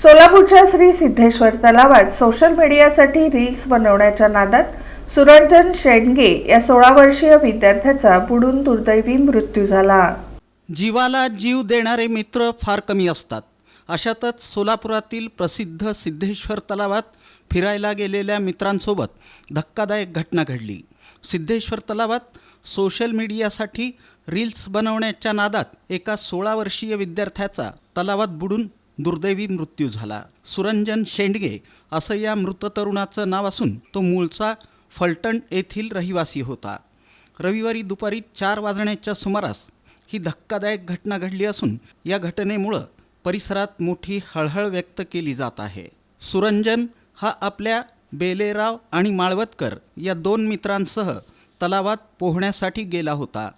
सोलापूरच्या श्री सिद्धेश्वर तलावात social मीडियासाठी reels बनवण्याच्या नादात सुरंजन शेंडगे या 16 वर्षीय विद्यार्थ्याचा बुडून दुर्दैवी मृत्यू झाला। जीवाला जीव देणारे मित्र फार कमी असतात। अशातच सोलापुरातील प्रसिद्ध सिद्धेश्वर तलावात फिरायला गेलेल्या मित्रांसोबत धक्कादायक घटना घडली। सिद्धेश्वर तलावात सोशल मीडियासाठी रील्स बनवण्याच्या नादात एका 16 वर्षीय विद्यार्थ्याचा तलावात बुडून दुर्दैवी मृत्यू झाला। सुरंजन शेंडगे असं या मृत तरुणाचं नाव असून तो मूळचा फलटण येथील रहिवासी होता। रविवारी दुपारी 4 वाजण्याच्या सुमारास ही धक्कादायक घटना घडली असून या घटनेमुळे परिसरात मोठी हळहळ व्यक्त केली जात आहे। सुरंजन हा आपल्या बेलेराव आणि माळवतकर या 2 मित्रांसह तलावात पोहण्यासाठी गेला होता।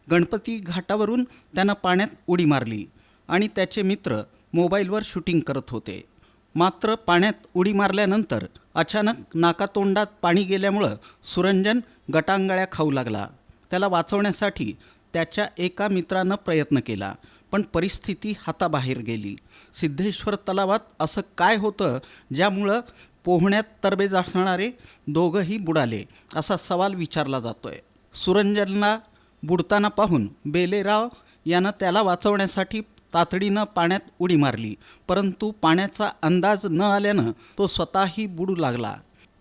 गणपती घाटावरून त्यानं पाण्यात उडी मारली आणि त्याचे मित्र मोबाईलवर शूटिंग करत होते। मात्र पाण्यात उडी मारल्यानंतर अचानक नाकातोंडात पाणी गेल्यामुळं सुरंजन गटांगळ्या खाऊ लागला। त्याला वाचवण्यासाठी त्याच्या एका मित्रानं प्रयत्न केला, पण परिस्थिती हाताबाहेर गेली। सिद्धेश्वर तलावात असं काय होतं ज्यामुळं पोहण्यात तरबेज असणारे दोघंही बुडाले, असा सवाल विचारला जातोय। सुरंजनला बुडताना पाहून बेलेराव यानं त्याला वाचवण्यासाठी तातडीनं पाण्यात उडी मारली, परंतु पाण्याचा अंदाज न आल्यानं तो स्वतःही बुडू लागला।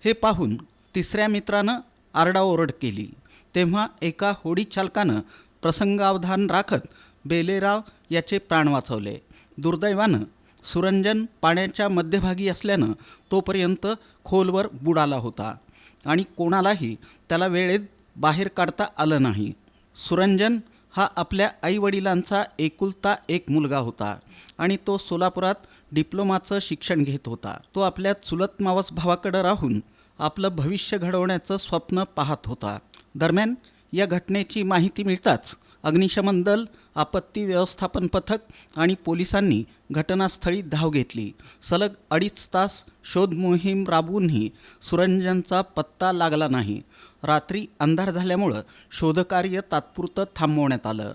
हे पाहून तिसऱ्या मित्रानं आरडाओरड केली, तेव्हा एका होडी चालकानं प्रसंगावधान राखत बेलेराव याचे प्राण वाचवले। दुर्दैवानं सुरंजन पाण्याच्या मध्यभागी असल्यानं तोपर्यंत खोलवर बुडाला होता आणि कोणालाही त्याला वेळेत बाहेर काढता आलं नाही। सुरंजन हा आपल्या आईवडिलांचा एकुलता एक मुलगा होता आणि तो सोलापुरात डिप्लोमाचं शिक्षण घेत होता। तो आपल्या चुलत मावस भावाकडे राहून आपलं भविष्य घडवण्याचं स्वप्न पाहत होता। दरम्यान या घटनेची माहिती मिळताच अग्निशमन दल, आपत्ती व्यवस्थापन पथक आणि पोलिसांनी घटनास्थळी धाव घेतली। सलग 2.5 तास शोध मोहीम राबवूनही सुरंजनचा पत्ता लागला नाही। रात्री अंधार झाल्यामुळं शोधकार्य तात्पुरतं थांबवण्यात आलं।